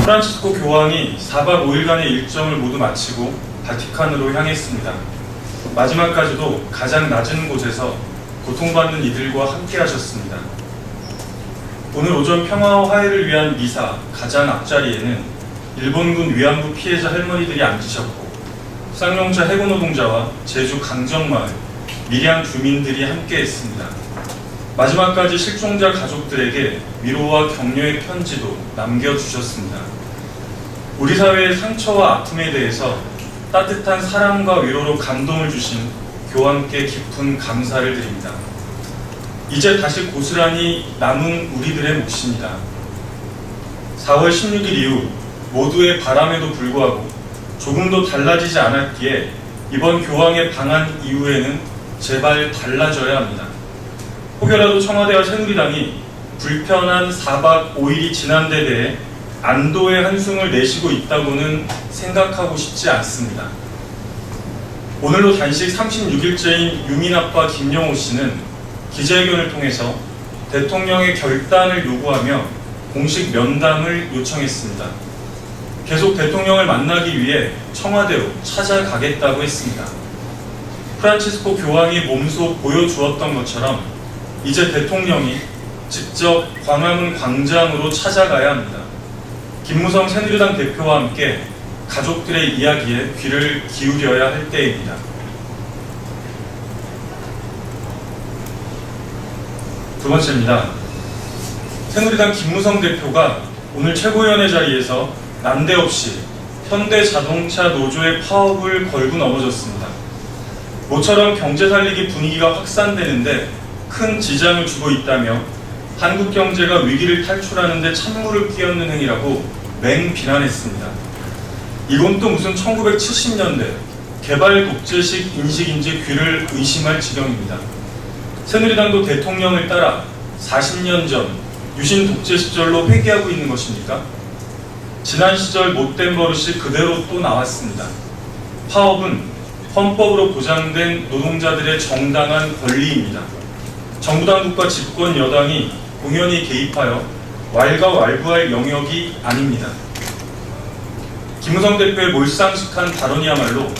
프란치스코 교황이 4박 5일간의 일정을 모두 마치고 바티칸으로 향했습니다. 마지막까지도 가장 낮은 곳에서 고통받는 이들과 함께 하셨습니다. 오늘 오전 평화와 화해를 위한 미사 가장 앞자리에는 일본군 위안부 피해자 할머니들이 앉으셨고 쌍용차 해고노동자와 제주 강정마을, 밀양 주민들이 함께했습니다. 마지막까지 실종자 가족들에게 위로와 격려의 편지도 남겨주셨습니다. 우리 사회의 상처와 아픔에 대해서 따뜻한 사랑과 위로로 감동을 주신 교황께 깊은 감사를 드립니다. 이제 다시 고스란히 남은 우리들의 몫입니다. 4월 16일 이후 모두의 바람에도 불구하고 조금도 달라지지 않았기에 이번 교황의 방한 이후에는 제발 달라져야 합니다. 혹여라도 청와대와 새누리당이 불편한 4박 5일이 지난 데 대해 안도의 한숨을 내쉬고 있다고는 생각하고 싶지 않습니다. 오늘로 단식 36일째인 유민 아빠 김영호 씨는 기자회견을 통해서 대통령의 결단을 요구하며 공식 면담을 요청했습니다. 계속 대통령을 만나기 위해 청와대로 찾아가겠다고 했습니다. 프란치스코 교황이 몸소 보여주었던 것처럼 이제 대통령이 직접 광화문 광장으로 찾아가야 합니다. 김무성 새누리당 대표와 함께 가족들의 이야기에 귀를 기울여야 할 때입니다. 두 번째입니다. 새누리당 김무성 대표가 오늘 최고위원회 자리에서 난데없이 현대자동차 노조의 파업을 걸고 넘어졌습니다. 모처럼 경제 살리기 분위기가 확산되는데 큰 지장을 주고 있다며 한국 경제가 위기를 탈출하는 데 찬물을 끼얹는 행위라고 맹비난했습니다. 이건 또 무슨 1970년대 개발 독재식 인식인지 귀를 의심할 지경입니다. 새누리당도 대통령을 따라 40년 전 유신 독재 시절로 회귀하고 있는 것입니까? 지난 시절 못된 버릇이 그대로 또 나왔습니다. 파업은 헌법으로 보장된 노동자들의 정당한 권리입니다. 정부 당국과 집권 여당이 공연히 개입하여 왈가왈부할 영역이 아닙니다. 김무성 대표의 몰상식한 발언이야말로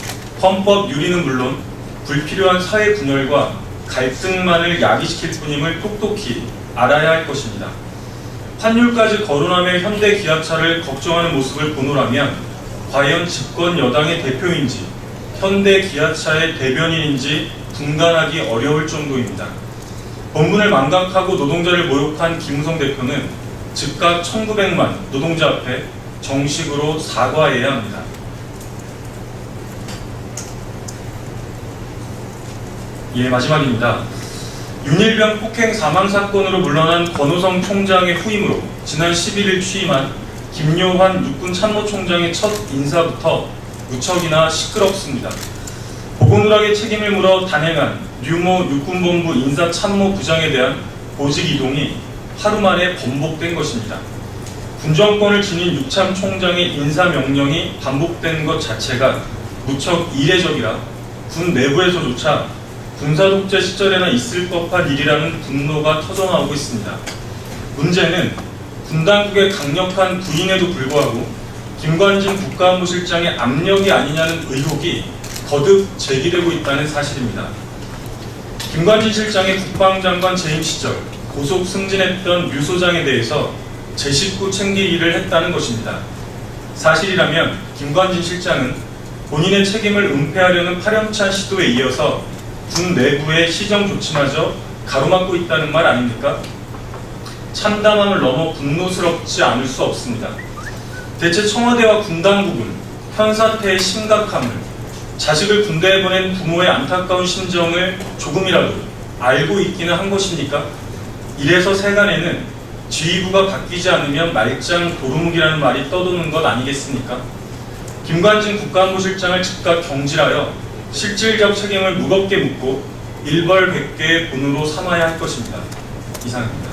헌법 유리는 물론 불필요한 사회 분열과 갈등만을 야기시킬 뿐임을 똑똑히 알아야 할 것입니다. 환율까지 거론하며 현대 기아차를 걱정하는 모습을 보노라면 과연 집권 여당의 대표인지 현대 기아차의 대변인인지 분간하기 어려울 정도입니다. 본분을 망각하고 노동자를 모욕한 김무성 대표는 즉각 1900만 노동자 앞에 정식으로 사과해야 합니다. 마지막입니다. 윤일병 폭행 사망 사건으로 물러난 권오성 총장의 후임으로 지난 11일 취임한 김요환 육군 참모총장의 첫 인사부터 무척이나 시끄럽습니다. 보고누락의 책임을 물어 단행한 류모 육군본부 인사참모부장에 대한 보직 이동이 하루 만에 번복된 것입니다. 군정권을 지닌 육참 총장의 인사명령이 반복된 것 자체가 무척 이례적이라 군 내부에서조차 군사독재 시절에나 있을 법한 일이라는 분노가 터져나오고 있습니다. 문제는 군 당국의 강력한 부인에도 불구하고 김관진 국가안보실장의 압력이 아니냐는 의혹이 거듭 제기되고 있다는 사실입니다. 김관진 실장의 국방장관 재임 시절 고속 승진했던 류 소장에 대해서 제 식구 챙기기를 했다는 것입니다. 사실이라면 김관진 실장은 본인의 책임을 은폐하려는 파렴치한 시도에 이어서 군 내부의 시정 조치마저 가로막고 있다는 말 아닙니까? 참담함을 넘어 분노스럽지 않을 수 없습니다. 대체 청와대와 군 당국은 현 사태의 심각함을, 자식을 군대에 보낸 부모의 안타까운 심정을 조금이라도 알고 있기는 한 것입니까? 이래서 세간에는 지휘부가 바뀌지 않으면 말짱 도루묵이라는 말이 떠도는 것 아니겠습니까? 김관진 국가안보실장을 즉각 경질하여 실질적 책임을 무겁게 묻고 일벌백계의 본으로 삼아야 할 것입니다. 이상입니다.